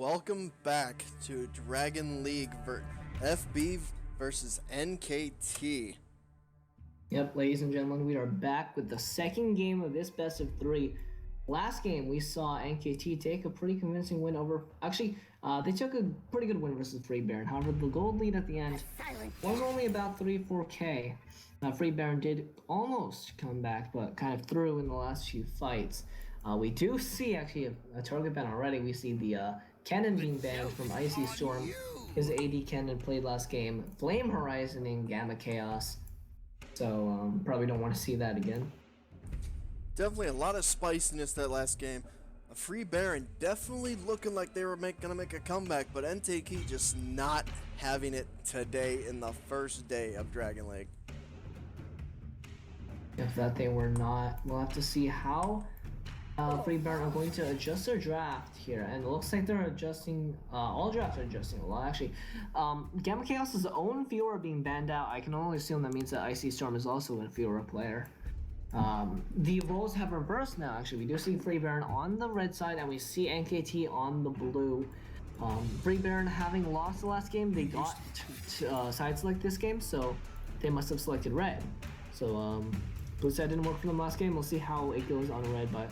welcome back to Dragon League FB versus NKT. Yep, ladies and gentlemen, we are back with the second game of this best of three. Last game, we saw NKT take a pretty convincing win over... Actually, they took a pretty good win versus Free Baron. However, the gold lead at the end was only about 3-4k. Free Baron did almost come back, but kind of threw in the last few fights. We do see, actually, a target ban already. We see the cannon being banned from Icy Storm. His AD cannon played last game. Flame Horizon in Gamma Chaos. So probably don't want to see that again. Definitely a lot of spiciness that last game. A Free Baron definitely looking like they were gonna make a comeback, but NKT just not having it today in the first day of Dragon League. If that they were not, we'll have to see how Free Baron are going to adjust their draft here, and it looks like they're adjusting. All drafts are adjusting a lot, actually. Gamma Chaos's own Fiora being banned out. I can only assume that means that Icy Storm is also a Fiora player. The roles have reversed now. Actually, we do see Free Baron on the red side, and we see NKT on the blue. Free Baron having lost the last game, they got side select this game, so they must have selected red. So blue side didn't work for them last game. We'll see how it goes on red, but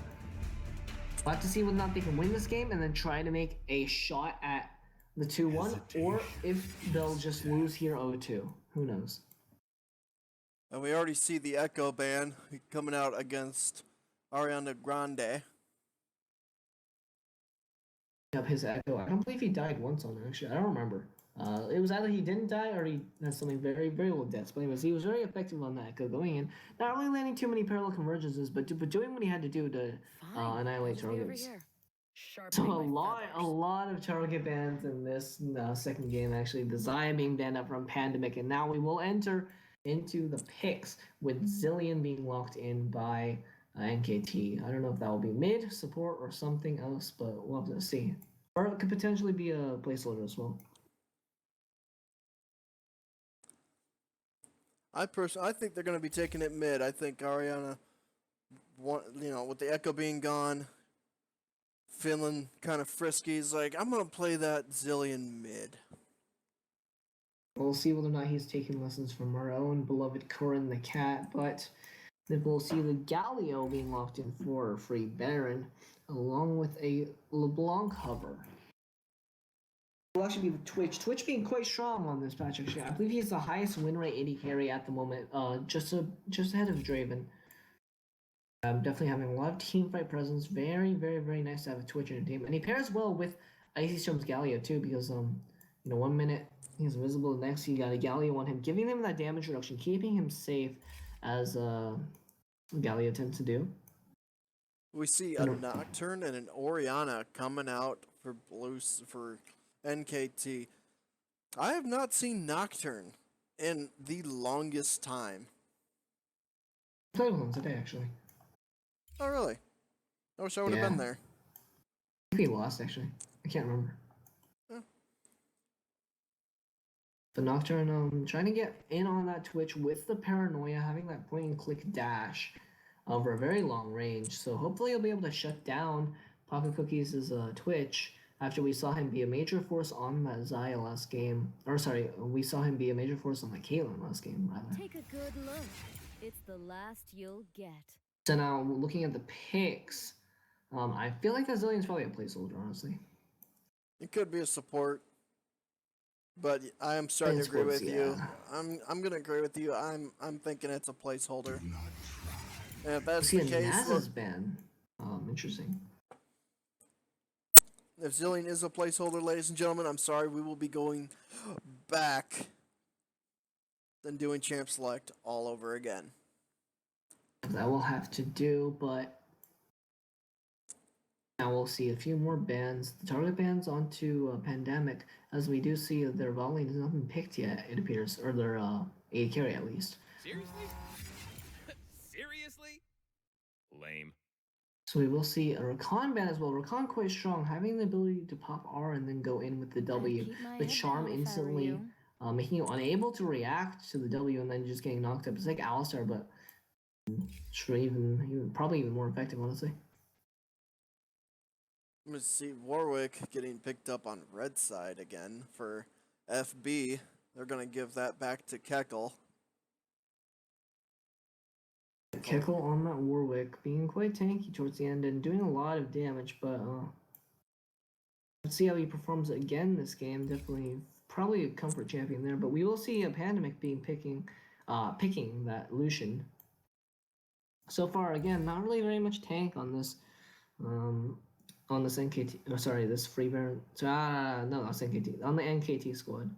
we'll have to see whether or not they can win this game and then try to make a shot at the 2-1, or if they'll just lose here 0-2. Who knows? And we already see the Echo ban coming out against Ariana Grande. Up his Echo. I don't believe he died once on it, actually. I don't remember. It was either he didn't die or he had something very, very low deaths. But anyways, he was very effective on that Echo going in. Not really landing too many parallel convergences, but doing what he had to do to annihilate targets. So a lot of target bans in this second game, actually. The Xayah being banned up from Pandemic, and now we will enter into the picks with Zilean being locked in by NKT. I don't know if that will be mid, support, or something else, but we'll have to see. Or it could potentially be a placeholder as well. I think they're going to be taking it mid. I think Ariana, with the Echo being gone, feeling kind of frisky, is like, I'm going to play that Zilean mid. We'll see whether or not he's taking lessons from our own beloved Corin the Cat, but then we'll see the Galio being locked in for Free Baron, along with a LeBlanc hover. Will actually be the Twitch. Twitch being quite strong on this patch, actually. I believe he's the highest win rate AD carry at the moment, just ahead of Draven. Definitely having a lot of team fight presence. Very, very, very nice to have a Twitch in a team. And he pairs well with Icy Storm's Galio, too, because, 1 minute he's invisible, the next he got a Galio on him, giving him that damage reduction, keeping him safe, as Galio tends to do. We see a Nocturne and an Orianna coming out for NKT. I have not seen Nocturne in the longest time. I played with him today, actually. Oh, really? I wish I would have been there. I think he lost, actually. I can't remember. Yeah. The Nocturne trying to get in on that Twitch with the Paranoia, having that point-and-click dash over a very long range. So hopefully he'll be able to shut down Pocket Cookies' Twitch after we saw him be a major force on that Xayah last game. Or sorry, we saw him be a major force on the Caitlyn last game, rather. Take a good look. It's the last you'll get. So now, looking at the picks, I feel like that Zilean's probably a placeholder, honestly. It could be a support, but I am starting to agree with you. I'm gonna agree with you. I'm thinking it's a placeholder. And if that's the case, Naz's ban. Interesting. If Zilean is a placeholder, ladies and gentlemen, I'm sorry, we will be going back and doing champ select all over again. That will have to do, but now we'll see a few more bans. The target bans onto Pandemic, as we do see their volley has not been picked yet, it appears, or their AD carry at least. Seriously? Seriously? Lame. So we will see a Rakan ban as well. Rakan quite strong, having the ability to pop R and then go in with the W. The charm instantly making you unable to react to the W and then just getting knocked up. It's like Alistar, but probably even more effective, honestly. I'm gonna see Warwick getting picked up on red side again for FB. They're gonna give that back to Keckle. Keckle on that Warwick being quite tanky towards the end and doing a lot of damage, but let's see how he performs again this game. Definitely, probably a comfort champion there, but we will see a Pandemic being picking that Lucian. So far, again, not really very much tank on this NKT. Oh, sorry, this free Baron. No, that's NKT. On the NKT squad.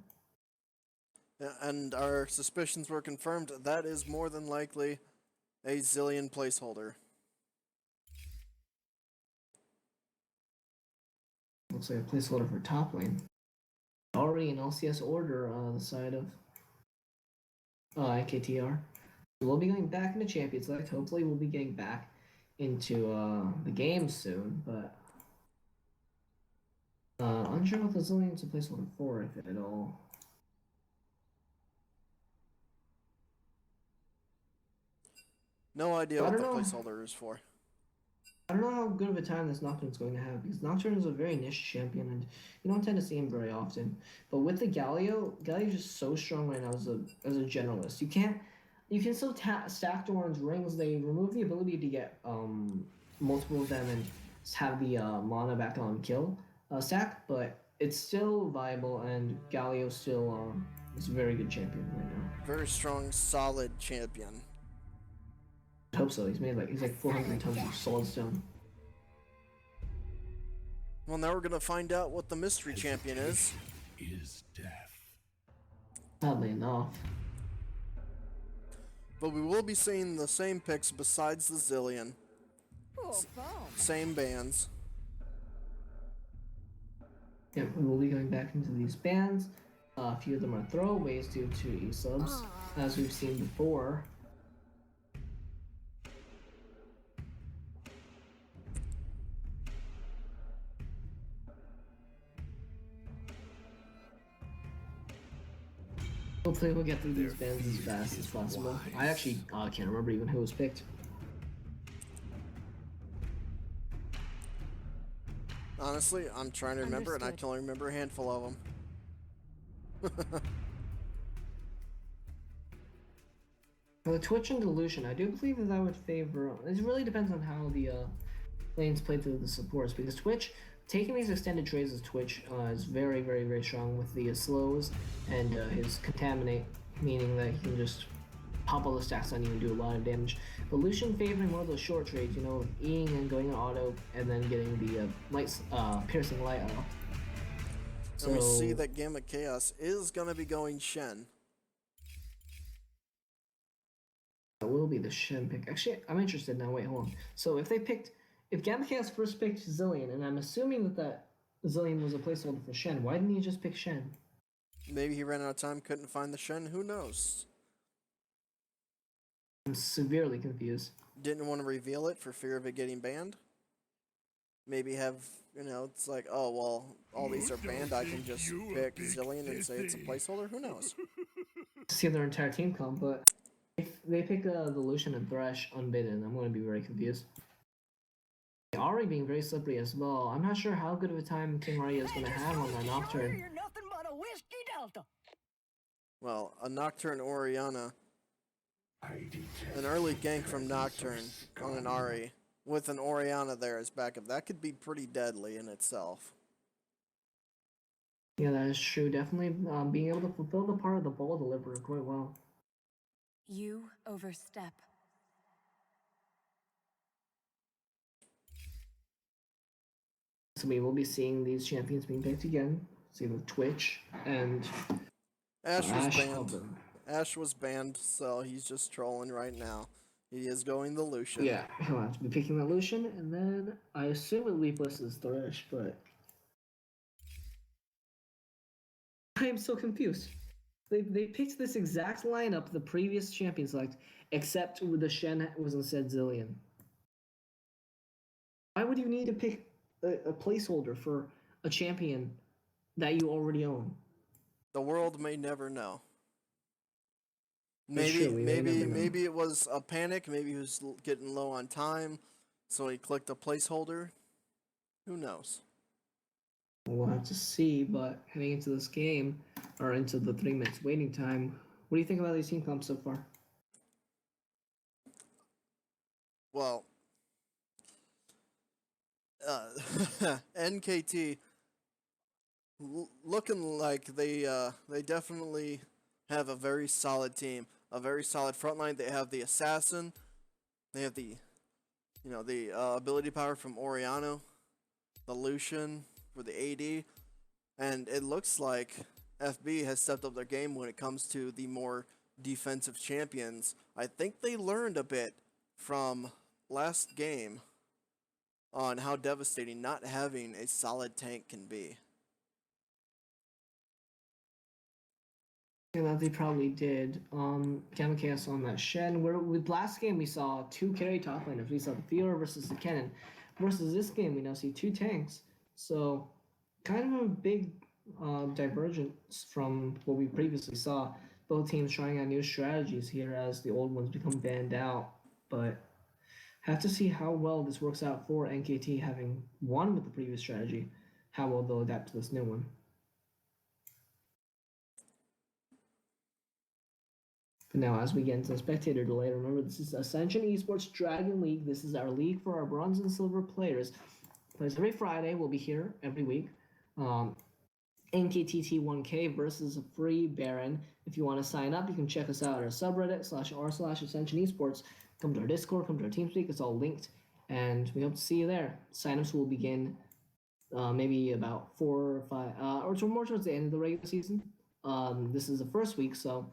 And our suspicions were confirmed. That is more than likely a Zillion placeholder. Looks like a placeholder for top lane. Already in LCS order, the side of NKTR. We'll be going back into Champions Select. Hopefully, we'll be getting back into the game soon, but unsure what the Zillion's a placeholder for, if at all. No idea what the placeholder is for. I don't know how good of a time this Nocturne's going to have, because Nocturne is a very niche champion, and you don't tend to see him very often. But with the Galio is just so strong right now as a generalist. You can still stack Doran's rings. They remove the ability to get multiple of them and have the mana back on kill stack, but it's still viable, and Galio still is a very good champion right now. Very strong, solid champion. I hope so. He's like 400 tons of solid stone. Well, now we're gonna find out what the mystery champion is. Is death. Sadly enough. But we will be seeing the same picks besides the Zillion. Same bands. Yeah, we will be going back into these bands. A few of them are throwaways due to E-subs, as we've seen before. Hopefully we'll get through these bands as fast as possible. I actually can't remember even who was picked. Honestly, I'm trying to remember, and I can only remember a handful of them. For the Twitch and Dilution, I do believe that would favor... It really depends on how the lanes play through the supports, because Twitch, taking these extended trades as Twitch is very, very, very strong with the slows and his Contaminate, meaning that he can just pop all the stacks on you and do a lot of damage. But Lucian favoring more of those short trades, you know, Eing and going in auto, and then getting the piercing light out. So, and we see that Gamma Chaos is going to be going Shen. That will be the Shen pick. Actually, I'm interested now. Wait, hold on. So if Gamma Chaos first picked Zillion, and I'm assuming that Zillion was a placeholder for Shen, why didn't he just pick Shen? Maybe he ran out of time, couldn't find the Shen, who knows? I'm severely confused. Didn't want to reveal it for fear of it getting banned? Maybe have, you know, it's like, oh, well, all these are banned, I can just pick Zillion and say it's a placeholder? Who knows? See their entire team come, but if they pick the Lucian and Thresh unbidden, I'm going to be very confused. Ari being very slippery as well. I'm not sure how good of a time King Raya is going to have on that Nocturne. Well, a Nocturne Orianna, an early gank from Nocturne on an Ari with an Orianna there as backup, that could be pretty deadly in itself. Yeah, that is true. Definitely being able to fulfill the part of the ball delivery quite well. You overstep. So we will be seeing these champions being picked again. See with Twitch and Ash was banned. Ash was banned, so he's just trolling right now. He is going the Lucian. Yeah, he'll have to be picking that Lucian, and then I assume it Leapless is Thresh, but I am so confused. They picked this exact lineup the previous champion select, except with the Shen was instead Zillion. Why would you need to pick a placeholder for a champion that you already own? The world may never know. Maybe it was a panic. Maybe he was getting low on time, so he clicked a placeholder. Who knows? We'll have to see, but heading into this game, or into the 3 minutes waiting time, what do you think about these team comps so far? Well, NKT looking like they definitely have a very solid team, a very solid front line. They have the assassin, they have the ability power from Oriano, the Lucian for the AD, and it looks like FB has stepped up their game when it comes to the more defensive champions. I think they learned a bit from last game on how devastating not having a solid tank can be. Yeah, that they probably did. Gamma Chaos on that Shen. Where with last game we saw 2 carry top laners. We saw the Fiora versus the Kennen. Versus this game we now see 2 tanks. So kind of a big divergence from what we previously saw. Both teams trying out new strategies here as the old ones become banned out. But have to see how well this works out for NKT having won with the previous strategy. How well they'll adapt to this new one. But now, as we get into the spectator delay, remember this is Ascension eSports Dragon League. This is our league for our bronze and silver players. Plays every Friday. We'll be here every week. NKT T1K versus a free Baron. If you want to sign up, you can check us out at our subreddit /r/Ascension eSports. Come to our Discord, come to our TeamSpeak. It's all linked, and we hope to see you there. Signups will begin maybe about 4 or 5, or more towards the end of the regular season. This is the first week, so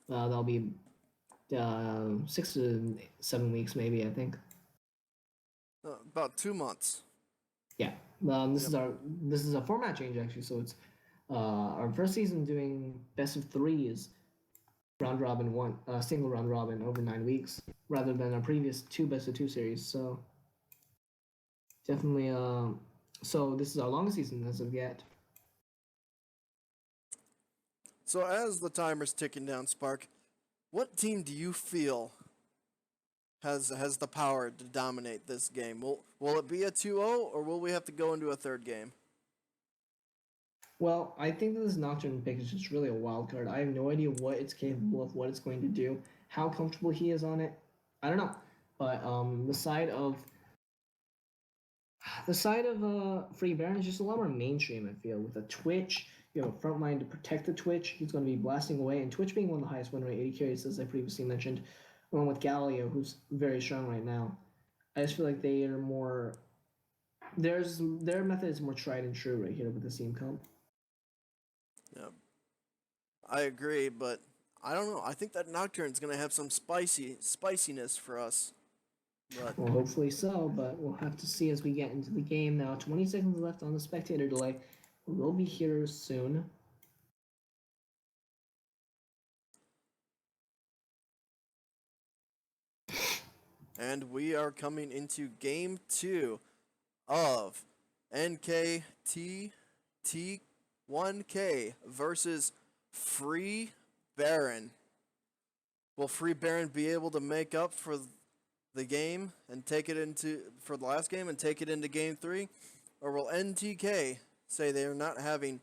that'll be 6 to 7 weeks, maybe, I think. About 2 months. Yeah. This is a format change actually. So it's our first season doing best of 3 is round robin one, single round robin over 9 weeks, rather than our previous 2 best of 2 series. So definitely, so this is our longest season as of yet. So as the timer's ticking down, Spark, what team do you feel has the power to dominate this game? Will it be a 2-0 or will we have to go into a third game? Well, I think that this Nocturne pick is just really a wild card. I have no idea what it's capable of, what it's going to do, how comfortable he is on it. I don't know. But the side of Free Baron is just a lot more mainstream, I feel. With a Twitch, you have a front line to protect the Twitch. He's going to be blasting away, and Twitch being one of the highest win rate 80 carries, as I previously mentioned, along with Galileo, who's very strong right now. I just feel like they are more. Their method is more tried and true right here with the team comp. Yeah, I agree, but I don't know. I think that Nocturne's gonna have some spiciness for us. But Well, hopefully so, but we'll have to see as we get into the game now. 20 seconds left on the spectator delay. We'll be here soon. and we are coming into game 2 of NKT T1K versus Free Baron. Will Free Baron be able to make up for the game and take it into for the last game and take it into game 3, or will NTK say they are not having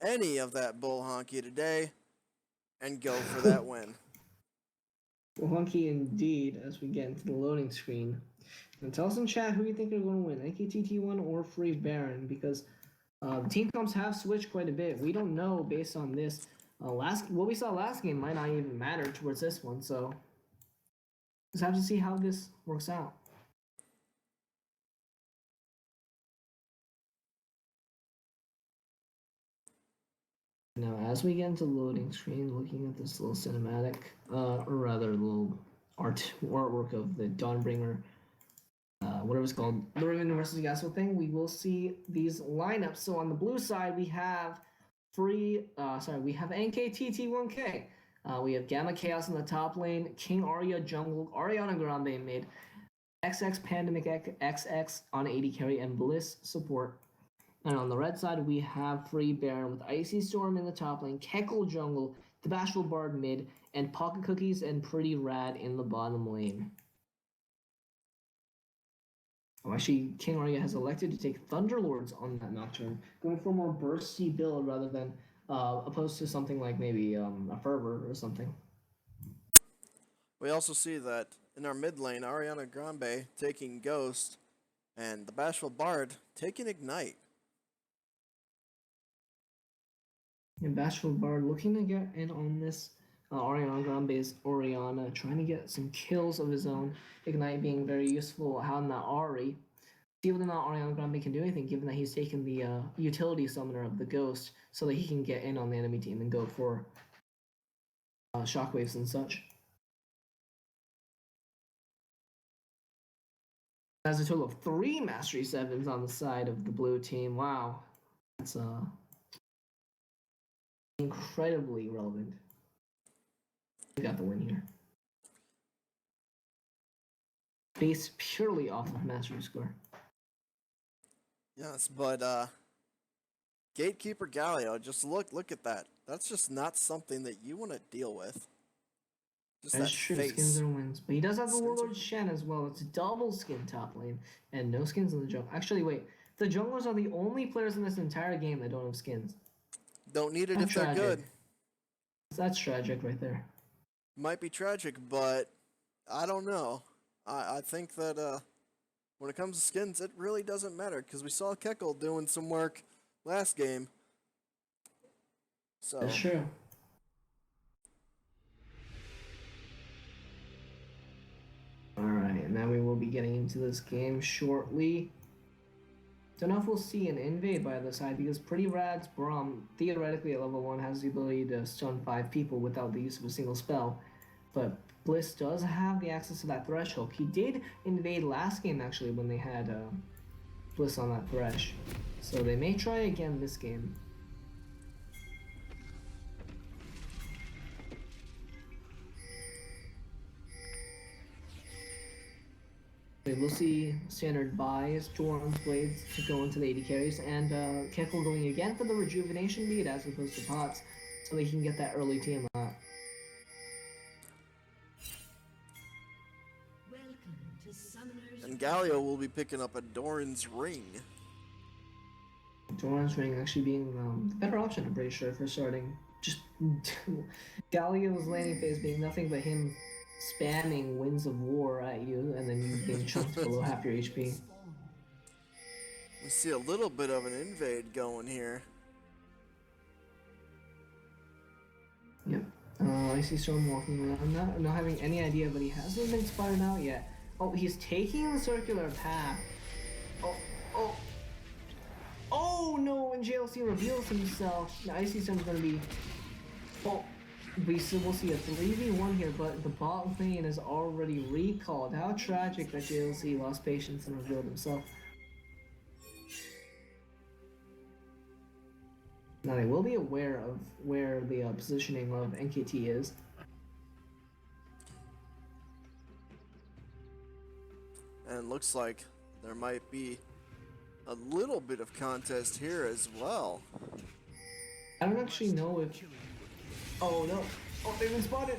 any of that bull honky today and go for that win? Well, hunky indeed as we get into the loading screen. And tell us in chat who you think are going to win, NKT T1 or Free Baron, because the team comps have switched quite a bit. We don't know based on this. What we saw last game might not even matter towards this one, so just have to see how this works out. Now, as we get into the loading screen, looking at this little cinematic, or rather, little artwork of the Dawnbringer, whatever it's called, the Riven versus Gasol thing, we will see these lineups. So on the blue side, we have we have NKT T1K. We have Gamma Chaos in the top lane, King Arya jungle, Ariana Grande mid, XX Pandemic XX on 80 carry, and Bliss support. And on the red side, we have Free Baron with Icy Storm in the top lane, Keckle jungle, the Bashful Bard mid, and Pocket Cookies and Pretty Rad in the bottom lane. Oh, actually, King Arya has elected to take Thunderlords on that Nocturne, going for a more bursty build rather than opposed to something like maybe a Fervor or something. We also see that in our mid lane, Ariana Grande taking Ghost, and the Bashful Bard taking Ignite. And Bashful Bard looking to get in on this Ariana Grande's Oriana, trying to get some kills of his own. Ignite being very useful on that Ari. See whether or not Ariana Grande can do anything, given that he's taken the utility summoner of the Ghost, so that he can get in on the enemy team and go for shockwaves and such. Has a total of 3 Mastery 7s on the side of the blue team. Wow. That's incredibly relevant. We got the win here. Based purely off of Mastery score. Yes, but Gatekeeper Galio, just look at that. That's just not something that you want to deal with. Just That's that true, face. skins are wins. But he does have the Skins Warlord Shen as well. It's a double skin top lane, and no skins in the jungle. Actually, wait. The junglers are the only players in this entire game that don't have skins. Don't need it That's if they're tragic. good. That's tragic right there. Might be tragic, but I don't know. I think that when it comes to skins, it really doesn't matter, because we saw Keckle doing some work last game. So That's true. Alright, now we will be getting into this game shortly. Don't know if we'll see an invade by the side, because Pretty Rad's Braum, theoretically at level 1, has the ability to stun 5 people without the use of a single spell. But Bliss does have the access to that threshold. He did invade last game, actually, when they had Bliss on that thresh. So they may try again this game. Okay, we'll see standard buys, Doran's Blades to go into the 80 carries, and Keckle going again for the rejuvenation bead as opposed to Pots, so they can get that early TM out. and Galio will be picking up a Doran's Ring. Doran's Ring actually being the better option, I'm pretty sure, for starting. Just Galio's landing phase being nothing but him spamming Winds of War at you, and then you being chunked below half your HP. We see a little bit of an invade going here. Yep. I see Storm walking around, not having any idea, but he hasn't been spotted out yet. Oh, he's taking the circular path. Oh no, when JLC reveals himself, the Icy Storm's gonna be... Oh, we'll see a 3v1 here, but the bot lane is already recalled. How tragic that JLC lost patience and revealed himself. Now they will be aware of where the positioning of NKT is. And looks like there might be a little bit of contest here as well. I don't actually know if... Oh no! Oh, they've been spotted!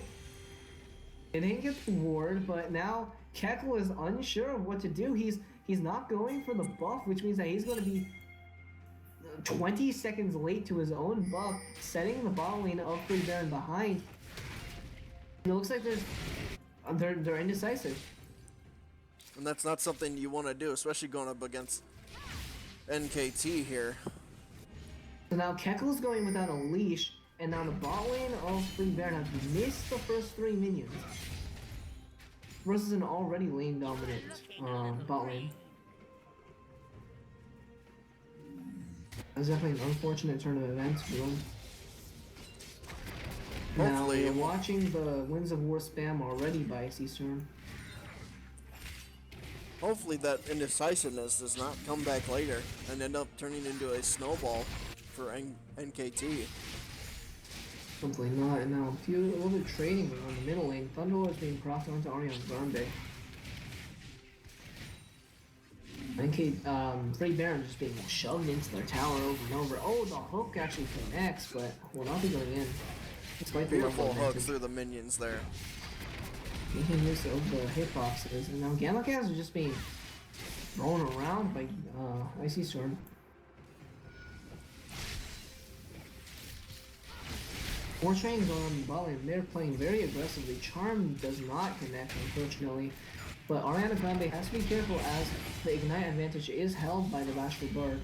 They didn't get the ward, but now Keckle is unsure of what to do. He's not going for the buff, which means that he's going to be 20 seconds late to his own buff, setting the bot lane of Free Baron behind. And it looks like they're indecisive. And that's not something you want to do, especially going up against NKT here. So now Keckle's going without a leash, and now the bot lane of Free Baron has missed the first 3 minions. Versus an already lane dominant bot lane. That's definitely an unfortunate turn of events for them. Now we're watching the Winds of War spam already by Icy Storm. Hopefully that indecisiveness does not come back later and end up turning into a snowball for NKT. Hopefully not. And now a little bit of trading on the middle lane. Thunderlord is being propped onto Ariana Grande. Free Baron just being shoved into their tower over and over. Oh, the hook actually connects, but will not be going in. Despite the Beautiful hook through the minions there. Making use of the hitboxes, and now Gamma Cats are just being thrown around by Icy Storm. More trains on ball lane. They're playing very aggressively. Charm does not connect, unfortunately. But Ariana Grande has to be careful as the Ignite advantage is held by the Bashful Bard.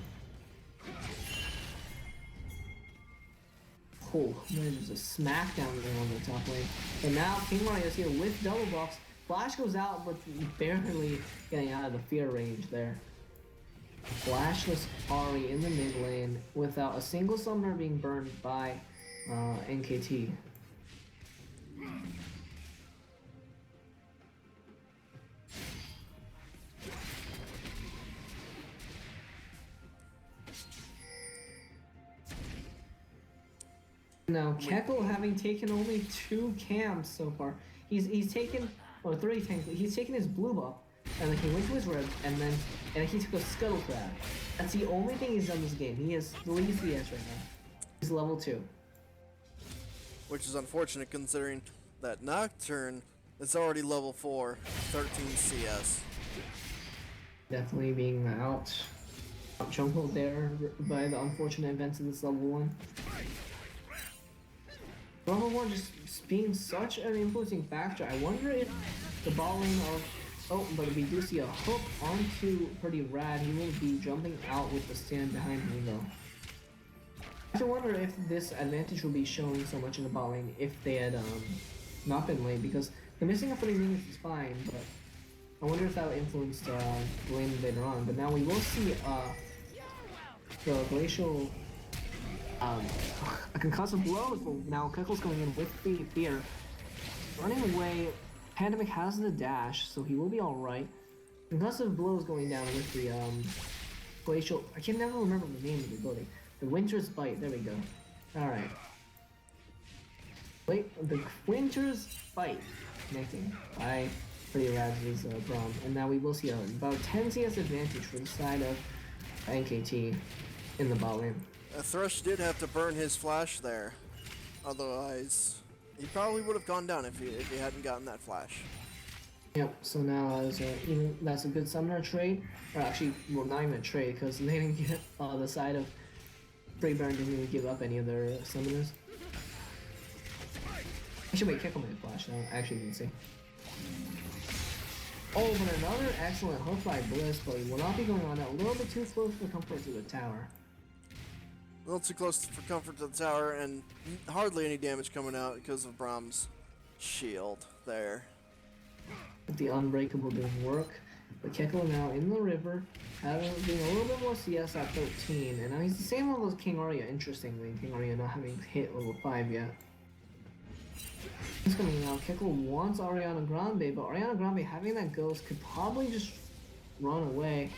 Oh, there's a smackdown there on the top lane. And now King Mario is here with double blocks. Flash goes out, but barely getting out of the fear range there. Flashless Ari in the mid lane without a single summoner being burned by NKT. Now Keckle, having taken only 2 camps so far, he's taken, or 3 tanks. He's taken his blue buff, and then he went to his red, and he took a scuttle crab. That's the only thing he's done this game. He has 3 CS right now. He's level 2. Which is unfortunate considering that Nocturne is already level 4, 13 CS. Definitely being out jumbled there by the unfortunate events of this level 1. Level 1 just being such an influencing factor. I wonder if the ball lane of... Oh, but we do see a hook onto Pretty Rad. He will be jumping out with the stand behind him though. I have to wonder if this advantage will be shown so much in the bot lane if they had not been late, because the missing of 30 minutes is fine, but I wonder if that will influence the lane later on. But now we will see the glacial a concussive blows, but now Keckle's going in with fear. Running away, Pandemic has the dash, so he will be alright. Concussive blows going down with the glacial, I can never remember the name of the ability. The Winter's Bite, there we go. Alright. Wait, the Winter's Bite connecting by Pretty Rad's bronze. And now we will see about 10 CS advantage for the side of NKT in the bot lane. Thrush did have to burn his flash there. Otherwise, he probably would have gone down if he hadn't gotten that flash. Yep, so now even that's a good summoner trade. Or actually, well, not even a trade, because they didn't get the side of Free Baron didn't even give up any of their summoners. Actually, wait, Keckle made a flash. No, I actually didn't see. Oh, but another excellent hook by Bliss, but he will not be going on that. A little bit too close for comfort to the tower. A little too close for comfort to the tower, and hardly any damage coming out because of Brahm's shield there. The Unbreakable didn't work. But Keckle now in the river, being a little bit more CS at 13, and now he's the same level as King Arya, interestingly. King Arya not having hit level 5 yet. He's coming out. Keckle wants Ariana Grande, but Ariana Grande having that ghost could probably just run away.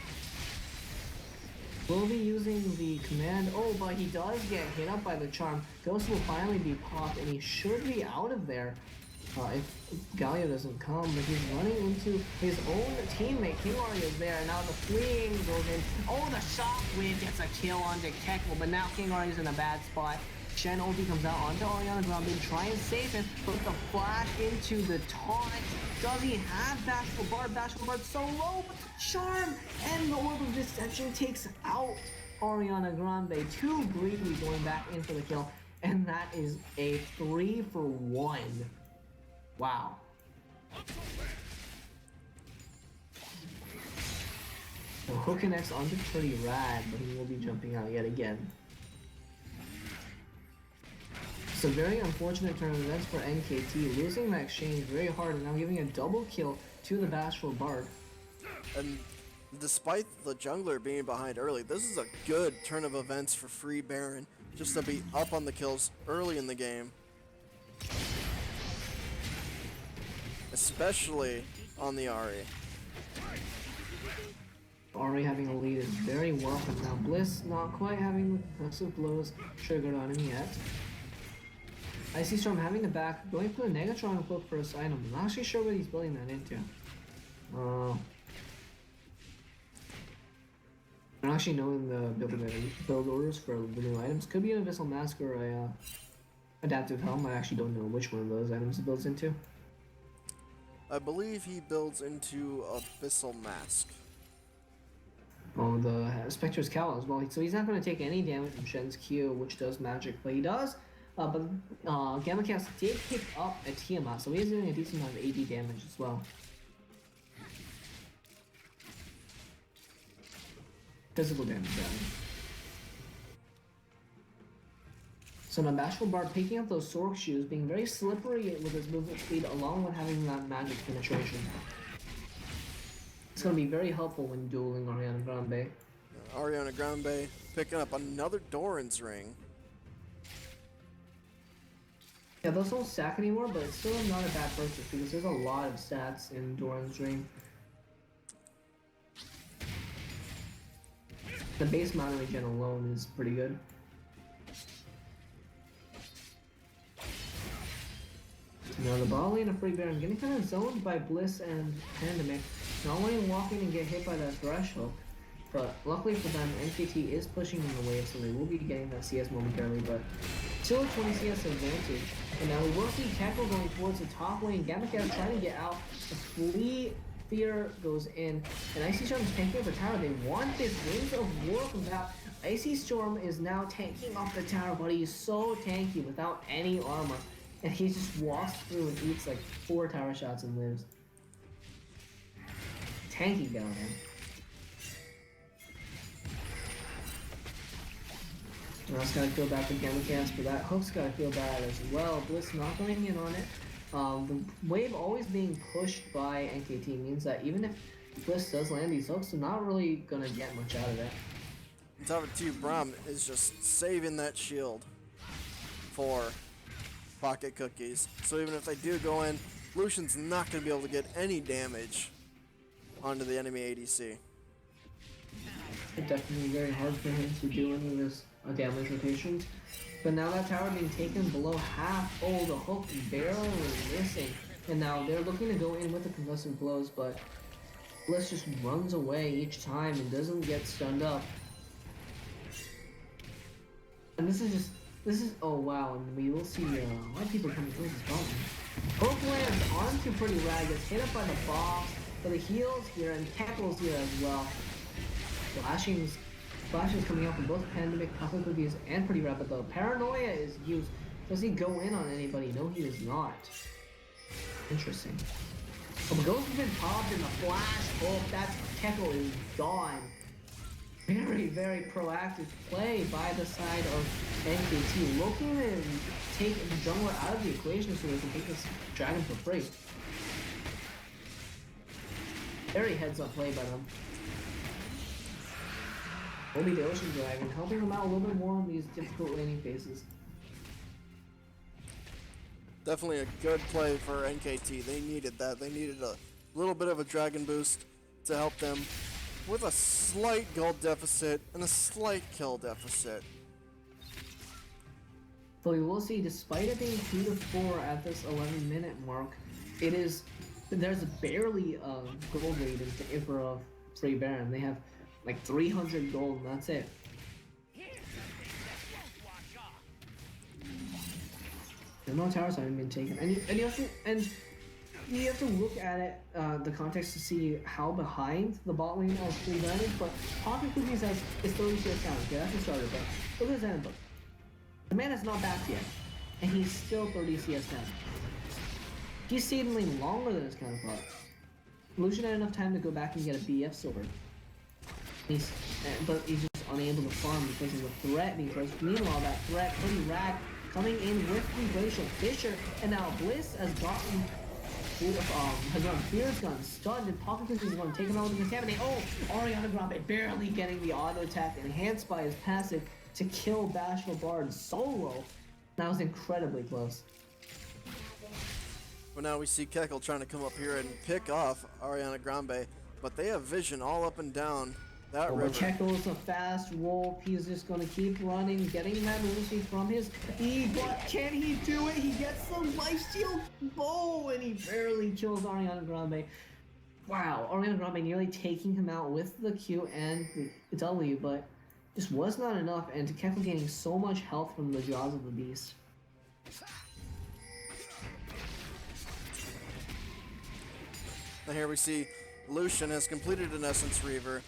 Will be using the command. Oh, but he does get hit up by the charm. Ghost will finally be popped, and he should be out of there if Galio doesn't come. But he's running into his own teammate. King Arya is there, and now the fleeing goes in. Oh, the shockwave gets a kill onto Keckle, but now King Arya's in a bad spot. Shen ulti comes out onto Ariana Grande, try and save him, but the flash into the taunt. Does he have Bashful Bard? Bashful Bard so low, but the charm and the Orb of Deception takes out Ariana Grande. Too greedily going back in for the kill, and that is a 3-for-1. Wow. The hook connects onto Pretty Rad, but he will be jumping out yet again. It's a very unfortunate turn of events for NKT, losing that exchange very hard and now giving a double kill to the Bashful Bard. And despite the jungler being behind early, this is a good turn of events for Free Baron, just to be up on the kills early in the game. Especially on the Ahri. Ahri having a lead is very welcome. Now Bliss not quite having the concussive blows triggered on him yet. Icy Storm having the back, going for the Negatron flip for his item. I'm not actually sure what he's building that into. I'm actually knowing the build orders for the new items. Could be an Abyssal Mask or a Adaptive Helm. I actually don't know which one of those items it builds into. I believe he builds into Abyssal Mask. Oh, the Spectre's Cowl as well. So he's not going to take any damage from Shen's Q, which does magic, but he does. But Gamma Chaos did pick up a Tiamat, so he is doing a decent amount of AD damage as well. Physical damage, rather. So now Bashful Bard picking up those Sork shoes, being very slippery with his movement speed, along with having that magic penetration. It's going to be very helpful when dueling Ariana Grande. Ariana Grande picking up another Doran's ring. Yeah, those don't stack anymore, but it's still not a bad purchase because there's a lot of stats in Doran's ring. The base mana regen alone is pretty good. Now the ball lane of Free Baron getting kind of zoned by Bliss and Pandemic. Not wanting to walk in and get hit by that threshold. But luckily for them, NKT is pushing in the wave, so they will be getting that CS momentarily, but still a 20 CS advantage. And now we will see Kekko going towards the top lane. Gamma Chaos trying to get out. The Flea Fear goes in, and Icy Storm is tanking up the tower. They want this Wings of War from that. Icy Storm is now tanking off the tower, but he's so tanky without any armor. And he just walks through and eats like 4 tower shots and lives. Tanky down there. Now gotta feel bad for Gamma Chaos for that. Hook's gotta feel bad as well. Bliss not going in on it. The wave always being pushed by NKT means that even if Bliss does land these hooks, they're not really gonna get much out of it. On top of it, Braum is just saving that shield for Pocket Cookies. So even if they do go in, Lucian's not going to be able to get any damage onto the enemy ADC. It's definitely very hard for him to do any of this damage rotations. But now that tower being taken below half, oh, the hook barely missing. And now they're looking to go in with the concussive blows, but Bliss just runs away each time and doesn't get stunned up. And this is, oh wow, and we will see a lot of people coming towards this bottom. Hook lands onto Pretty Rag, gets hit up by the boss, but the heals here, and Keckle's here as well. Flashes coming out from both Pandemic, Pocket Cookies, and Pretty Rag, but the Paranoia is used. Does he go in on anybody? No, he does not. Interesting. Oh, the ghost has been popped in the flash. Oh, that's Keckle is gone. Very, very proactive play by the side of NKT, looking to take the jungler out of the equation so they can take this dragon for free. Very heads-up play by them. Will be the Ocean Dragon, helping them out a little bit more in these difficult laning phases. Definitely a good play for NKT. They needed that. They needed a little bit of a dragon boost to help them with a slight gold deficit and a slight kill deficit. But we will see, despite it being 2-4 at this 11-minute mark, there's barely a gold lead for a Free Baron. They have like 300 gold, and that's it. And no towers haven't been taken, and you have to look at it, the context to see how behind the bot lane of Free Baron is, but Pocket Cookies is 30 CS down. Okay, that's the starter, but look at his end book. The man is not back yet, and he's still 30 CS down. He's stayed in lane longer than his counterpart. Lucian had enough time to go back and get a BF silver. But he's just unable to farm because of the threat being placed. Meanwhile, that threat, Pretty Rag, coming in with the Glacial Fissure, and now Bliss has gotten Fear's Gun stunned, and Pocket Cookies is going to take him out with the contaminate. Oh, Ariana Grande barely getting the auto attack enhanced by his passive to kill Bashful Bard solo. That was incredibly close. But now we see Keckle trying to come up here and pick off Ariana Grande, but they have vision all up and down that river. Keckle is a fast wolf. He's just going to keep running, getting that Lucy from his E, but can he do it? He gets the lifesteal bow, and he barely kills Ariana Grande. Wow, Ariana Grande nearly taking him out with the Q and the W, but just was not enough, and Keckle gaining so much health from the jaws of the beast. And here we see Lucian has completed an Essence Reaver.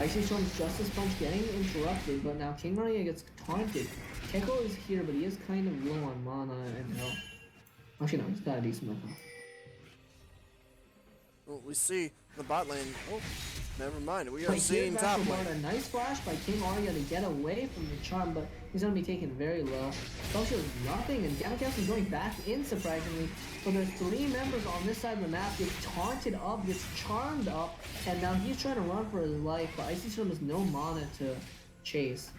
Icy Storm's Justice Punch getting interrupted, but now King Arya gets taunted. Keko is here, but he is kind of low on mana and health. Actually, no, he's got a decent amount of health. Well, we see the bot lane. Oh, never mind. We are But seeing here's top Astro lane. Bard, a nice flash by King Arya to get away from the charm, but he's going to be taken very low. Social is nothing, and Gamma is going back in surprisingly. But there's 3 members on this side of the map, gets taunted up, gets charmed up, and now he's trying to run for his life, but Icy Storm has no mana to chase.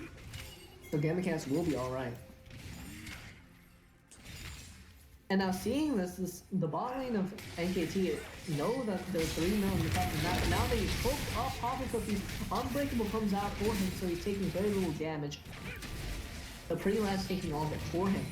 So Gamma will be alright. And now seeing this, the bot lane of NKT know that there's 3 men on the top of the map. Now they hook up Poppy Cookies. Unbreakable comes out for him, so he's taking very little damage. The Pretty Lad's taking all of it for him.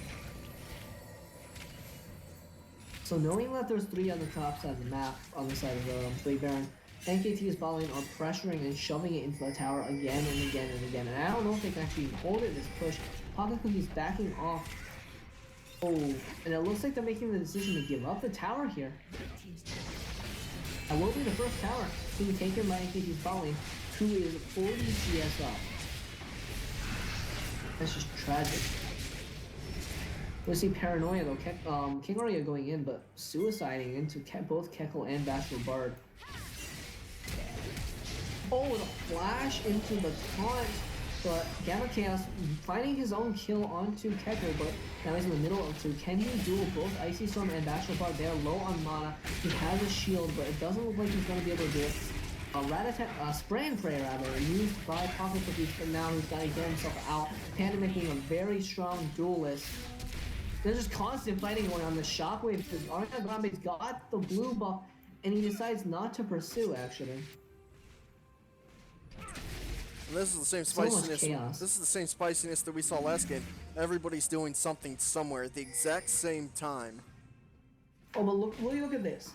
So knowing that there's 3 on the top side of the map, on the side of the Blade Baron, NKT's bot lane are pressuring and shoving it into the tower again and again and again. And I don't know if they can actually hold it this push. Poppy Cookies backing off. Oh, and it looks like they're making the decision to give up the tower here. That will be the first tower being taken by NKT's bot lane, who is 40 CS up. That's just tragic. We see Paranoia though, King Arya going in, but suiciding into both Keckle and Bachelor Bard. Oh, the flash into the taunt. But Gamma Chaos finding his own kill onto Keckle, but now he's in the middle of 2. Can he duel both Icy Storm and Bachelor Bard? They are low on mana. He has a shield, but it doesn't look like he's going to be able to do it. Spray and Pray rather, used by Pocket Cookies, but now he's got to get himself out. Pandemic being a very strong duelist. There's just constant fighting going on. The Shockwave, because Ariana Grande's got the blue buff, and he decides not to pursue, actually. And this is the same So much spiciness. chaos. This is the same spiciness that we saw last game. Everybody's doing something somewhere at the exact same time. Oh, but look at this.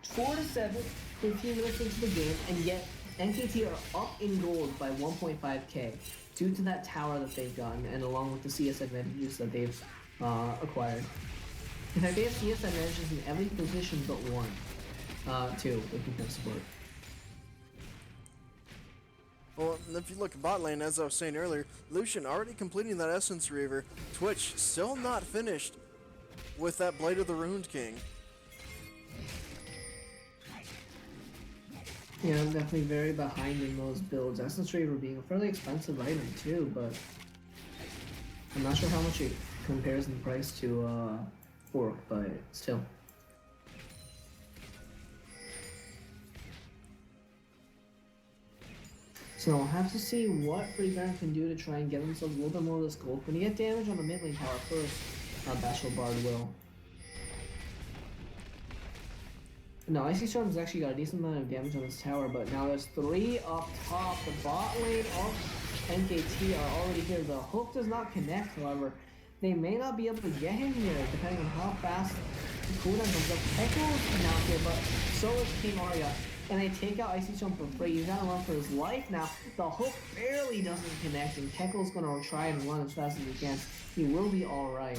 4 to 7, 15 minutes into the game, and yet NKT are up in gold by 1.5k due to that tower that they've gotten, and along with the CS advantages that they've acquired. In fact, they have CS advantages in every position but 1, 2, if you can support. Well, and if you look at bot lane, as I was saying earlier, Lucian already completing that Essence Reaver. Twitch still not finished with that Blade of the Ruined King. Yeah, I'm definitely very behind in those builds. Essence Reaver being a fairly expensive item too, but I'm not sure how much it compares in price to Fork, but still. So I'll have to see what Free Baron can do to try and get themselves a little bit more of this gold. When you get damage on the mid lane tower first, Bachelor Bard will. No, Icy Storm's actually got a decent amount of damage on this tower, but now there's 3 up top. The bot lane of NKT are already here. The hook does not connect, however. They may not be able to get him here, depending on how fast the cooldown comes up. Keckle's now here, but so is King Arya. And they take out Icy Storm for free. He's gotta run for his life now. The hook barely doesn't connect, and Keckle's gonna try and run as fast as he can. He will be alright.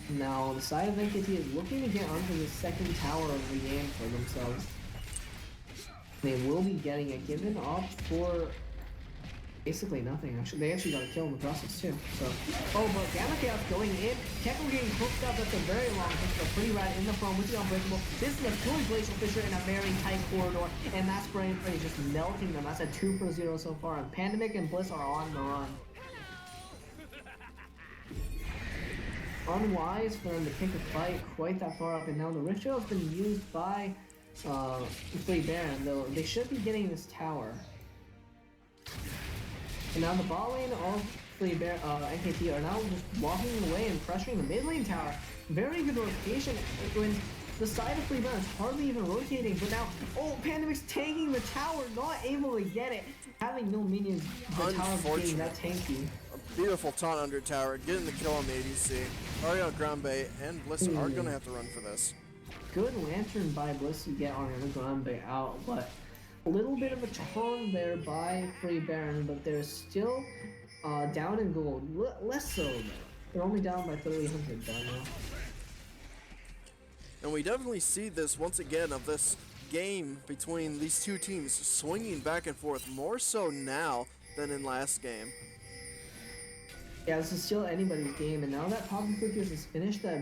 Now, the side of NKT is looking to get onto the second tower of the game for themselves. They will be getting it, given up for basically nothing, actually. They actually got a kill in the process, too. So, oh, but Gamma Chaos going in. Keckle getting hooked up. That's a very long hook. A pretty rad in the front with the Unbreakable. This is a truly Glacial Fissure in a very tight corridor. And that Spray and Pray is just melting them. That's a 2 for 0 so far. And Pandemic and Bliss are on the run. Unwise for them to pick a fight quite that far up, and now the Rift Trail has been used by Free Baron, though they should be getting this tower. And now the bot lane of Free Baron, NKT are now just walking away and pressuring the mid lane tower. Very good rotation when the side of Free Baron is hardly even rotating, but now, oh, Pandemic's taking the tower, not able to get it. Having no minions, the tower being that tanky. Beautiful taunt under tower, getting the kill on the ADC. Ariana Grande and Bliss are going to have to run for this. Good lantern by Bliss to get Ariana Grande out, but a little bit of a turn there by Free Baron, but they're still down in gold. Less so though. They're only down by 3,800 down now. And we definitely see this once again of this game between these two teams swinging back and forth more so now than in last game. Yeah, this is still anybody's game, and now that Huppilicious has finished that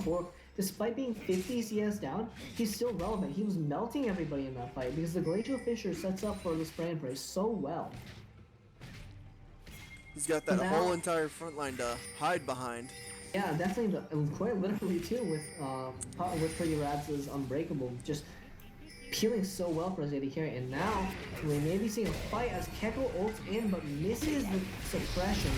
Bork, despite being 50 CS down, he's still relevant. He was melting everybody in that fight because the Glacial Fisher sets up for the spray and pray so well. He's got that whole entire front line to hide behind. Yeah, definitely, and quite literally too, with Pretty Rad's Unbreakable, just peeling so well for his AD carry. And now we may be seeing a fight as Keko ults in but misses the suppression.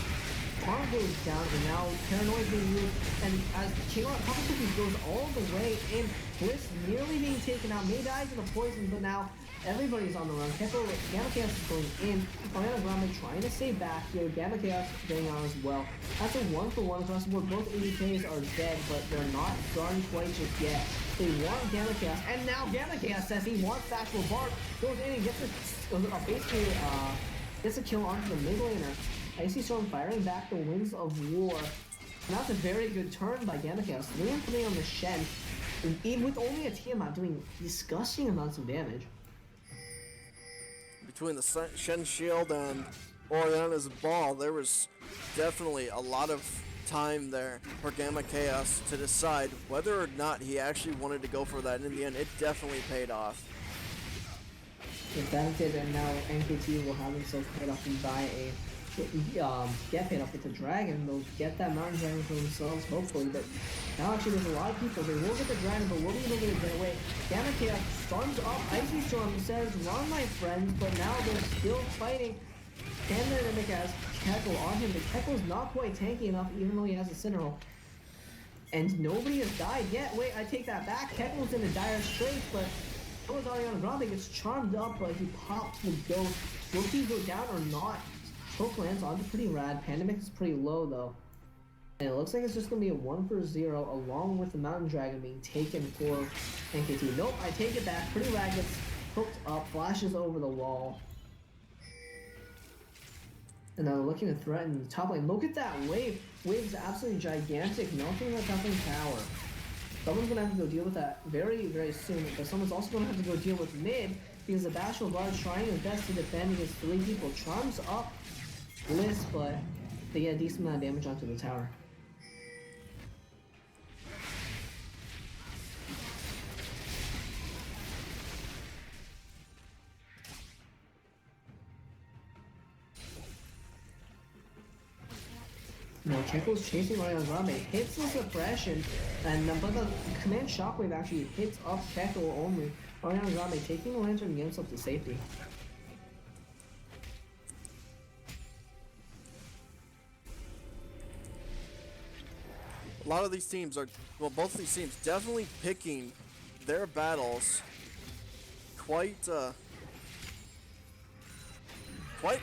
Farm goes down, and now Paranoia is being used, and as Huppilicious goes all the way in, Bliss nearly being taken out, may die to the poison, but now everybody's on the run. Gamma Chaos is going in, Ariana Grande trying to stay back here, Gamma Chaos getting on as well. That's a 1-for-1 across the board. Both ADKs are dead, but they're not done quite just yet. They want Gamma Chaos, and now Gamma Chaos says he wants Bashful Barb, goes in and gets a kill onto the mid laner. Icy Storm firing back the Winds of War. And that's a very good turn by Gamma Chaos. 3 and 3 on the Shen, with only a Tiamat doing disgusting amounts of damage. Between the Shen Shield and Oriana's Ball, there was definitely a lot of time there for Gamma Chaos to decide whether or not he actually wanted to go for that. And in the end, it definitely paid off. If that did, and now NKT will have themselves paid off and buy a get paid off with the dragon. They'll get that mountain dragon for themselves, hopefully. But now actually there's a lot of people. They will get the dragon, but will be able to get away. Gamma Chaos storms up. Icy Storm says, "Run, my friends!" But now they're still fighting. Can they make as Keko on him? But Keko's not quite tanky enough, even though he has a Cineral. And nobody has died yet. Wait, I take that back. Keko's in a dire straits, but so is Ariana Grande. Gets charmed up, but he pops the ghost. Will he go down or not? Choke lands onto Pretty Rad. Pandemic is pretty low though. And it looks like it's just going to be a 1-for-0 along with the Mountain Dragon being taken for NKT. Nope, I take it back. Pretty Rad gets hooked up, flashes over the wall. And now looking to threaten the top lane. Look at that wave. Wave is absolutely gigantic, melting that top lane tower. Someone's going to have to go deal with that very, very soon. But someone's also going to have to go deal with mid because the Bashful Bard is trying his best to defend against 3 people. Charms up Bliss, but they get a decent amount of damage onto the tower. Now Keko's chasing Ariana Grande, hits the suppression, and but the command shockwave actually hits up Keko only. Ariana Grande taking the lantern and gets up to safety. A lot of these teams are, well, both of these teams definitely picking their battles quite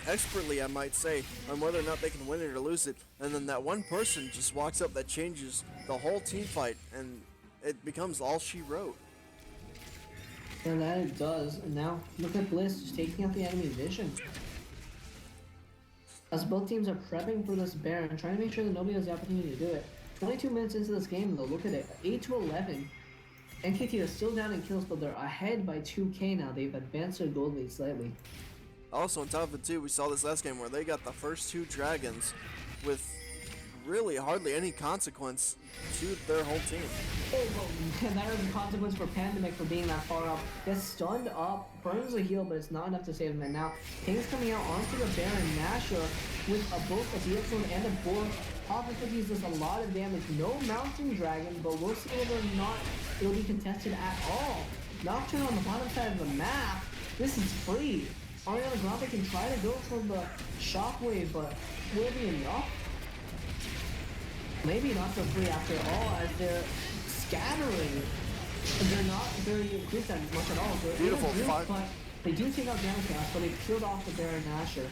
expertly, I might say, on whether or not they can win it or lose it. And then that one person just walks up that changes the whole team fight, and it becomes all she wrote. And that it does. And now look at Bliss just taking out the enemy vision. As both teams are prepping for this Baron, trying to make sure that nobody has the opportunity to do it. 22 minutes into this game though, look at it, 8-11. NKT is still down in kills, but they're ahead by 2k now. They've advanced their gold lead slightly. Also on top of it too, we saw this last game where they got the first 2 dragons with really hardly any consequence to their whole team. Oh, well, that is a consequence for Pandemic for being that far up. Gets stunned up, burns a heal, but it's not enough to save him. And now Ping's coming out onto the Baron Nashor with both a BX1 and a Borg. Huppilicious does a lot of damage. No Mountain Dragon, but we'll see whether or not it'll be contested at all. Nocturne on the bottom side of the map. This is free. Ariana Grande can try to go for the Shockwave, but will it be enough? Maybe not for free after all, as they're scattering. They're not very equipped that much at all. They're beautiful fight. But they do take out Gamma Chaos, but they peeled off the Baron Nashor.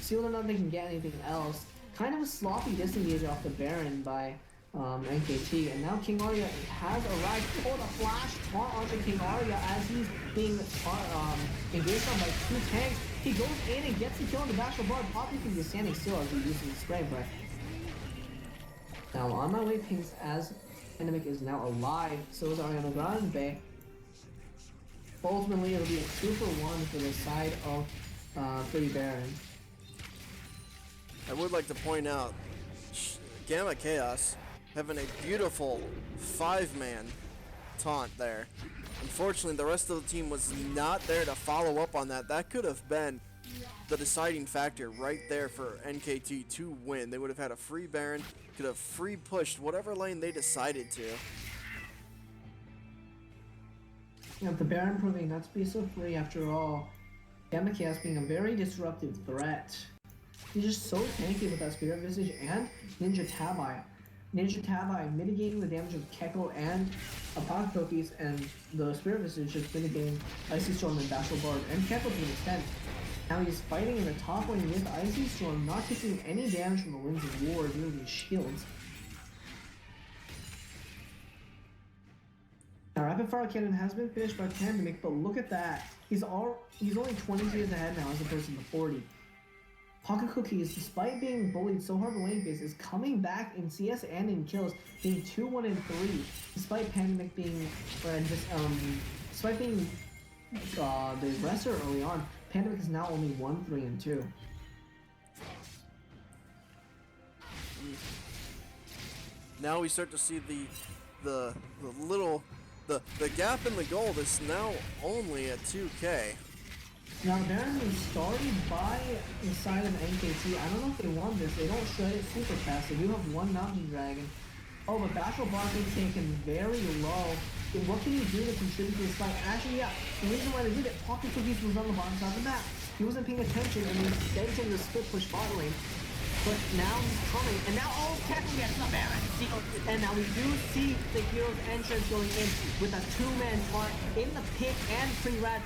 See whether or not they can get anything else. Kind of a sloppy disengage off the Baron by NKT, and now King Arya has arrived. Oh, the flash taunt onto King Arya as he's being engaged on by 2 tanks. He goes in and gets the kill on the Bashful Bard. Poppy is standing still as he uses the spray breath. Now on my way pings as Pandemic is now alive, so is Ariana Grande. But ultimately it'll be a 2-for-1 for the side of Free Baron. I would like to point out Gamma Chaos having a beautiful 5-man taunt there. Unfortunately, the rest of the team was not there to follow up on that. That could have been the deciding factor right there for NKT to win. They would have had a free Baron, could have free pushed whatever lane they decided to. Yeah, the Baron proving not to be so free after all. Gamma Chaos being a very disruptive threat. He's just so tanky with that Spirit Visage and Ninja Tabi. Ninja Tabi mitigating the damage of Kekko and Pocket Cookies, and the Spirit Visage just mitigating Icy Storm and Bashful Bard and Kekko to an extent. Now he's fighting in the top lane with Icy Storm, not taking any damage from the Winds of War due to these shields. Now Rapid Fire Cannon has been finished by Pandemic, but look at that. He's only 20 years ahead now as opposed to the 40. Pocket Cookies, despite being bullied so hard in lane phase, is coming back in CS and in kills, being 2-1 and 3, despite Pandemic being, despite being the aggressor early on. Pandemic is now only 1-3 and 2. Now we start to see the gap in the gold is now only at 2K. Now the Baron was started by the side of NKT. I don't know if they won this. They don't shred it super fast. They do have one Mountain Dragon. Oh, but Bashful Bard is taken very low. And what can you do to contribute to this fight? Actually, yeah, the reason why they did it, Pocket Cookies was on the bottom side of the map. He wasn't paying attention, and he instead took the split push bot lane. But now he's coming, and now Kekko gets the Baron sealed. And now we do see the hero's entrance going in with a 2-man taunt in the pick and pre-rat.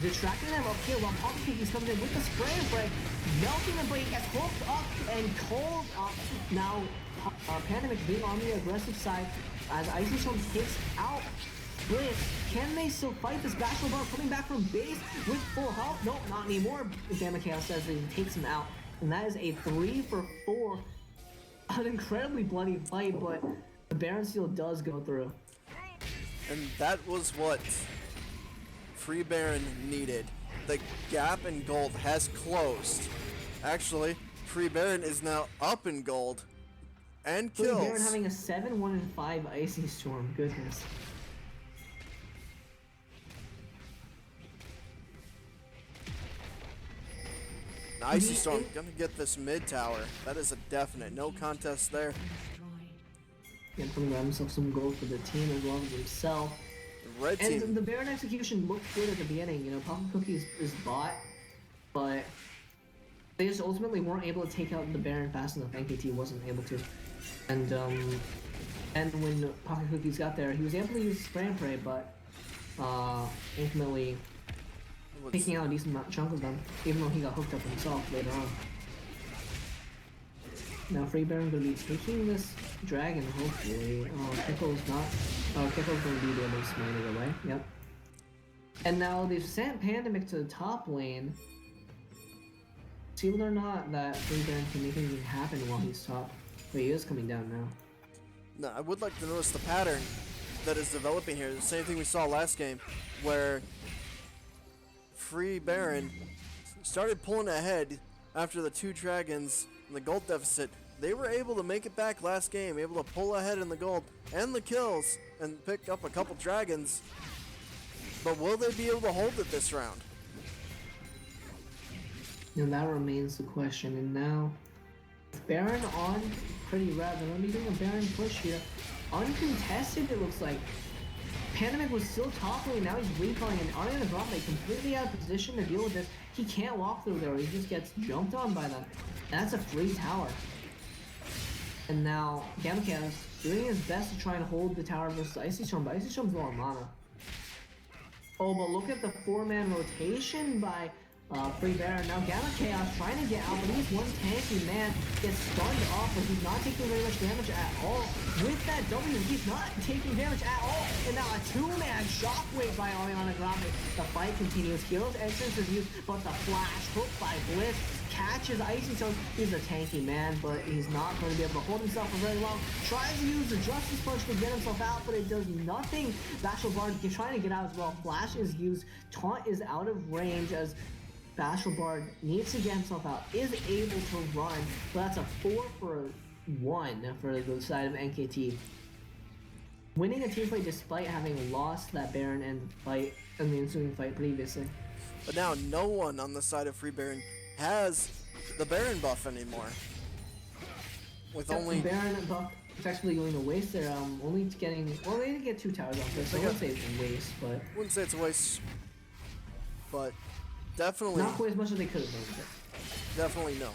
Distracting them up here while Pocket Cookies comes in with the spray and break, melting them, but he gets hooked up and cold up. Now, Pandemic being on the aggressive side as Icy Storm takes out Blitz. Can they still fight this Bashful Bard coming back from base with full health? Nope, not anymore. Gamma Chaos says that he takes him out. And that is a 3-for-4. An incredibly bloody fight, but the Baron Seal does go through. And that was what Free Baron needed. The gap in gold has closed. Actually, Free Baron is now up in gold and kills. Free Baron having a 7-1 and 5 Icy Storm. Goodness. Icy Storm gonna get this mid tower. That is a definite. No contest there. And putting himself some gold for the team as well as himself. Red team. And the Baron execution looked good at the beginning. You know, Pocket Cookies is bot, but they just ultimately weren't able to take out the Baron fast enough. NKT wasn't able to. And when Pocket Cookies got there, he was able to use spray and pray, but ultimately taking out a decent chunk of them, even though he got hooked up himself later on. Now Free Baron going to be taking this dragon, hopefully. Kekko's not. Kekko's going to be able to smite it away. Yep. And now they've sent Pandemic to the top lane. See whether or not that Free Baron can make anything happen while he's top. But he is coming down now. No, I would like to notice the pattern that is developing here. The same thing we saw last game, where Free Baron started pulling ahead after the 2 dragons and the gold deficit. They were able to make it back last game, able to pull ahead in the gold and the kills and pick up a couple dragons. But will they be able to hold it this round? And that remains the question. And now, Baron on pretty rad. They're going to be doing a Baron push here. Uncontested, it looks like. Pandemic was still top lane, now he's recalling, and Ariana Grande completely out of position to deal with this. He can't walk through there, he just gets jumped on by them. And that's a free tower. And now, Gamma Chaos doing his best to try and hold the tower versus Icy Storm, but Icy Storm's low on mana. Oh, but look at the 4-man rotation by Free Baron. Now Gamma Chaos trying to get out, but he's one tanky man. Gets stunned off, but he's not taking very much damage at all. With that W, he's not taking damage at all. And now a two-man shockwave by Ariana Grande. The fight continues. Hero's entrance is used, but the flash hooked by Blitz catches Icy Stone. He's a tanky man, but he's not going to be able to hold himself for very long. Tries to use the Justice Punch to get himself out, but it does nothing. Bashful Bard trying to get out as well. Flash is used. Taunt is out of range as Bashful Bard needs to get himself out, is able to run, but that's a 4 for 1 for the side of NKT. Winning a team fight despite having lost that Baron and fight in the ensuing fight previously. But now no one on the side of Free Baron has the Baron buff anymore. With only Baron buff effectively going to waste there. Only getting, well, they didn't get 2 towers off this, so I wouldn't say it's a waste, but wouldn't say it's a waste, but definitely not quite as much as they could have done. Definitely no.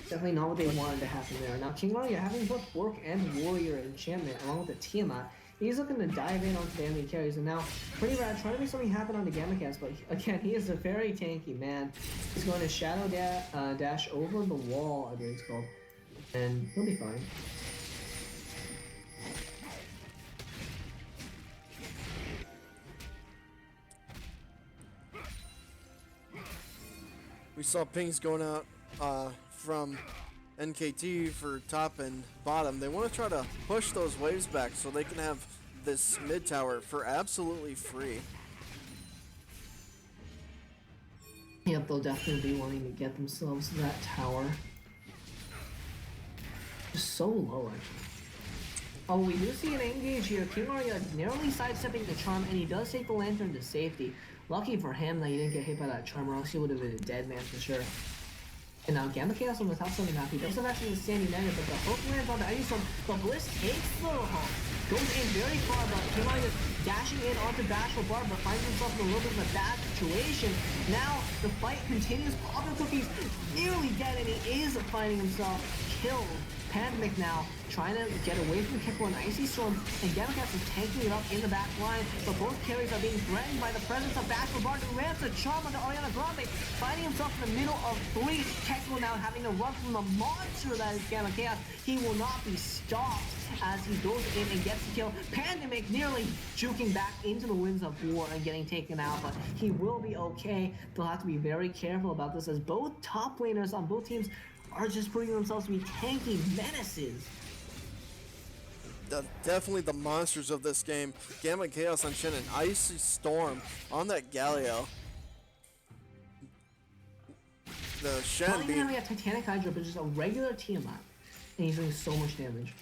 Definitely not what they wanted to happen there. Now King Mario having both Bork and Warrior Enchantment along with the Tiamat. He's looking to dive in onto the enemy carries, and now Pretty Rad trying to make something happen on the Gamma Cast, but again, he is a very tanky man. He's going to Shadow Dash over the wall, I believe it's called, and he'll be fine. We saw pings going out from NKT for top and bottom. They want to try to push those waves back so they can have this mid tower for absolutely free. Yep, they'll definitely be wanting to get themselves that tower. Just so low, actually. Oh, we do see an engage here. King Arya narrowly sidestepping the charm, and he does take the lantern to safety. Lucky for him that he didn't get hit by that charm, or else he would have been a dead man for sure. And now Gamma Chaos on the top side of the map. He doesn't actually the standing negative, but the hook lands on the ice storm. The Bliss takes the hook. Goes in very far, but King Arya dashing in onto Bashful Bard, but finds himself in a little bit of a bad situation. Now the fight continues. Poppin' Cookies nearly dead, and he is finding himself killed. Pandemic now trying to get away from Kikko and Icy Storm, and Gammacat is tanking it up in the back line, but both carries are being threatened by the presence of Bashful Bard, who lands a charm onto Ariana Grande, finding himself in the middle of 3. Kikko now having to run from the monster that is Gammacat. He will not be stopped as he goes in and gets the kill. Pandemic nearly juking back into the winds of war and getting taken out, but he will be okay. They'll have to be very careful about this, as both top laners on both teams are just proving themselves to be tanky menaces. Definitely the monsters of this game. Gamma Chaos on Shen and Icy Storm on that Galio. The Shen Not even being... having a Titanic Hydra, but just a regular Tiamat. And he's doing so much damage.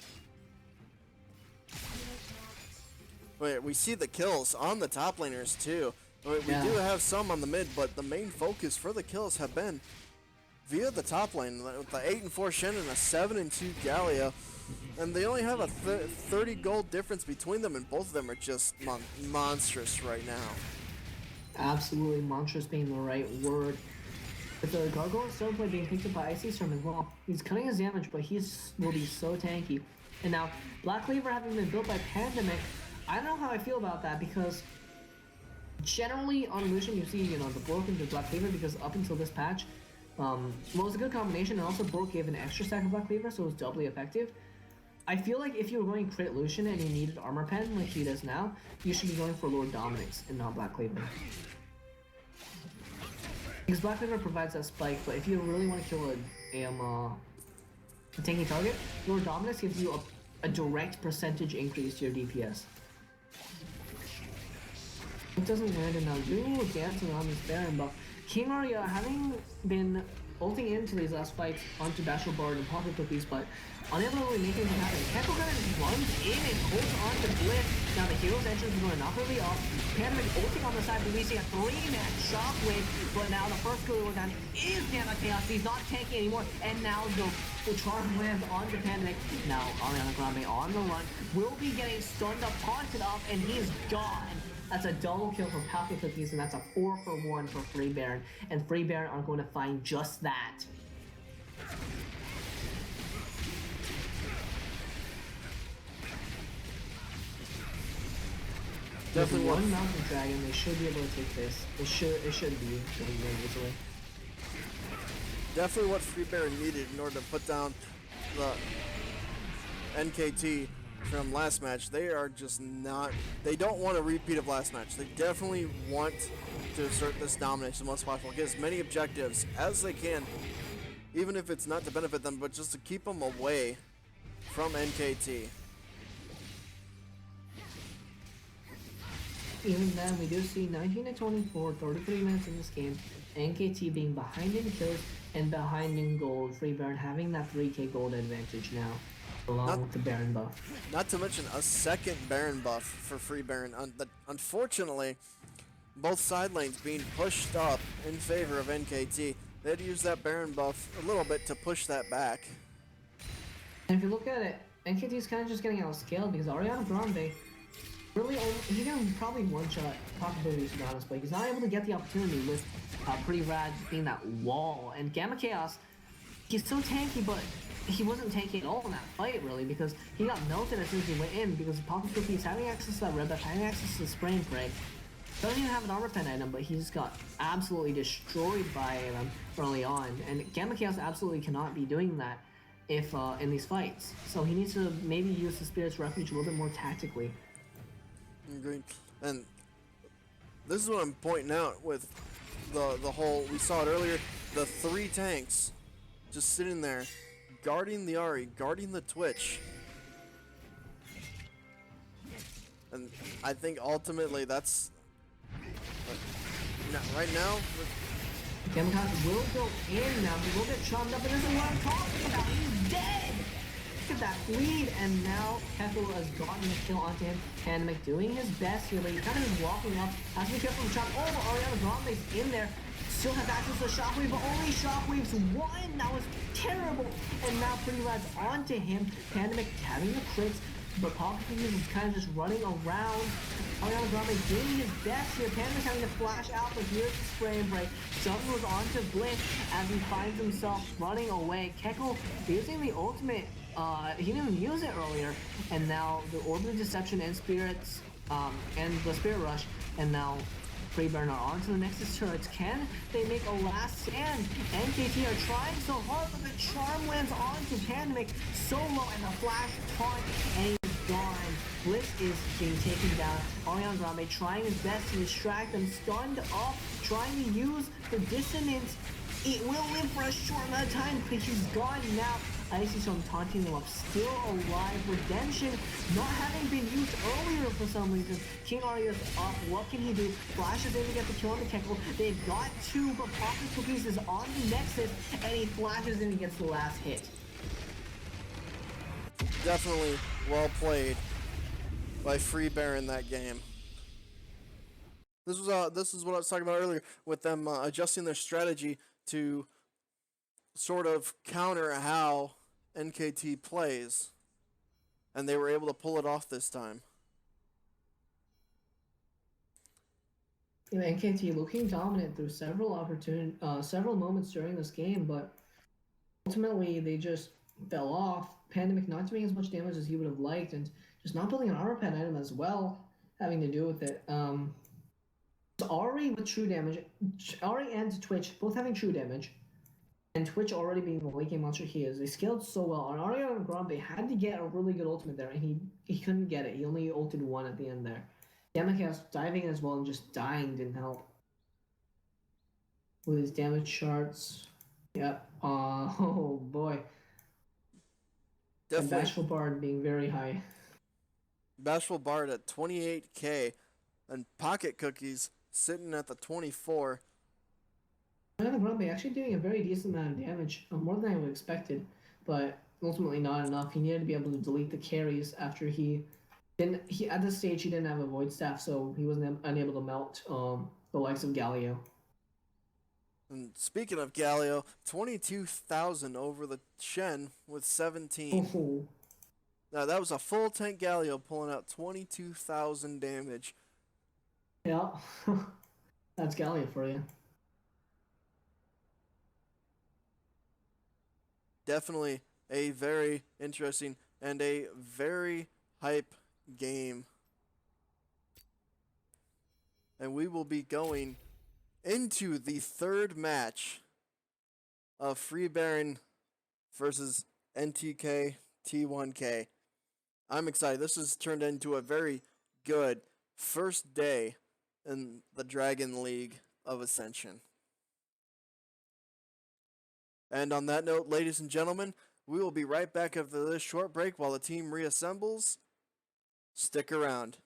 Wait, we see the kills on the top laners too. Wait, we Yeah. do have some on the mid, but the main focus for the kills have been via the top lane with the 8 and 4 Shen and a 7 and 2 Galio, and they only have a 30 gold difference between them, and both of them are just monstrous right now. Absolutely monstrous being the right word. With the Gargoyle Stoneplay being picked up by Icy Storm as well, he's cutting his damage, but he will be so tanky. And now, Black Cleaver having been built by Pandemic, I don't know how I feel about that, because generally on Lucian you see, the broken to Black Cleaver, because up until this patch, well, it was a good combination, and also Bork gave an extra stack of Black Cleaver, so it was doubly effective. I feel like if you were going crit Lucian and you needed armor pen like he does now, you should be going for Lord Dominix and not Black Cleaver. Because Black Cleaver provides that spike, but if you really want to kill a tanky target, Lord Dominix gives you a direct percentage increase to your DPS. It doesn't land, and now doing a little dancing on this Baron buff. King Arya having been ulting into these last fights onto Bashful Bard and Poppin' Cookies, but unable to really make anything happen. Kekko kind of runs in and holds onto Blitz. Now the hero's entrance is going to knock her off. Pandemic ulting on the side, releasing a 3-man shockwave, but now the first kill we're down is Gamma Chaos. He's not tanky anymore, and now the charm lands onto Pandemic. Now Ariana Grande on the run will be getting stunned up, taunted off, and he's gone. That's a double kill for Poppin' Cookies, and that's a 4 for 1 for Free Baron. And Free Baron are going to find just that. Definitely With one. one Mountain Dragon, they should be able to take this. It should be getting very easily. Definitely what Free Baron needed in order to put down the NKT from last match. They are just not. They don't want a repeat of last match. They definitely want to assert this domination as much as possible, get as many objectives as they can, even if it's not to benefit them, but just to keep them away from NKT. Even then, we do see 19 to 24, 33 minutes in this game. NKT being behind in kills and behind in gold. Free Baron having that 3k gold advantage now, along with the Baron buff. Not to mention a second Baron buff for Free Baron. Unfortunately, both side lanes being pushed up in favor of NKT. They had to use that Baron buff a little bit to push that back. And if you look at it, NKT is kind of just getting outscaled because Ariana Grande really he can probably one-shot possibilities to be honest, but he's not able to get the opportunity with Pretty Rad being that wall. And Gamma Chaos, he's so tanky, but he wasn't tanky at all in that fight really because he got melted as soon as he went in because Pocket Cookie is having access to that red buff, having access to the Spray and Pray. Doesn't even have an armor pen item, but he just got absolutely destroyed by them early on. And Gamma Chaos absolutely cannot be doing that if in these fights. So he needs to maybe use the Spirit's Refuge a little bit more tactically. Agreed. And this is what I'm pointing out with the whole, we saw it earlier, the 3 tanks just sitting there guarding the Ahri, guarding the Twitch. And I think ultimately that's right now. Gamma Chaos will go in now. He will get chopped up, and this is what I'm talking about. He's dead! Look at that bleed, and now Kefil has gotten the kill onto him. Pandemic doing his best here, but he's kind of just walking up. Has to be careful from Chop. Oh, but Ariana Grande's in there. Still has access to Shockwave, but only Shockwave's one. That was terrible. And now Pretty Rad's onto him. Pandemic having the crits, but Pocket Cookie is kind of just running around. Ariana Grande doing his best here. Pandemic having to flash out, but here's the spray and break. Sun goes on to Blink as he finds himself running away. Kekko using the ultimate. He didn't even use it earlier, and now the Orb of Deception and Spirits, and the Spirit Rush, and now Free Baron are on to the Nexus turrets. Can they make a last stand? NKT are trying so hard, but the charm lands onto Pandemic so low, and the flash taunt, and he's gone. Blitz is being taken down. Ariana Grande trying his best to distract them, stunned up, trying to use the dissonance. It will live for a short amount of time, but he's gone now. I see some taunting them up, still alive. Redemption not having been used earlier for some reason. King Arya's up, what can he do? Flashes in to get the kill on the Kekko. They've got 2, but Pocket Cookies is on the Nexus, and he flashes in and gets the last hit. Definitely well played by Free Baron that game. This is what I was talking about earlier with them adjusting their strategy to sort of counter how NKT plays, and they were able to pull it off this time. NKT looking dominant through several moments during this game, but ultimately they just fell off. Pandemic not doing as much damage as he would have liked, and just not building an armor pen item as well, having to do with it. Ahri with true damage, Ahri and Twitch both having true damage, and Twitch already being the late game monster he is. They scaled so well. And Ariana Grande had to get a really good ultimate there, and he couldn't get it. He only ulted 1 at the end there. Gamma Chaos diving in as well and just dying didn't help. With his damage charts. Yep. Oh boy. Definitely. And Bashful Bard being very high. Bashful Bard at 28k, and Pocket Cookies sitting at the 24. Ariana Grande actually doing a very decent amount of damage, more than I would have expected, but ultimately not enough. He needed to be able to delete the carries after at this stage he didn't have a Void Staff, so he wasn't unable to melt the likes of Galio. And speaking of Galio, 22,000 over the Shen with 17. Oh. Now that was a full tank Galio pulling out 22,000 damage. Yeah, that's Galio for you. Definitely a very interesting and a very hype game. and we will be going into the third match of Free Baron versus NKT T1K. I'm excited. This has turned into a very good first day in the Dragon League of Ascension. And on that note, ladies and gentlemen, we will be right back after this short break while the team reassembles. Stick around.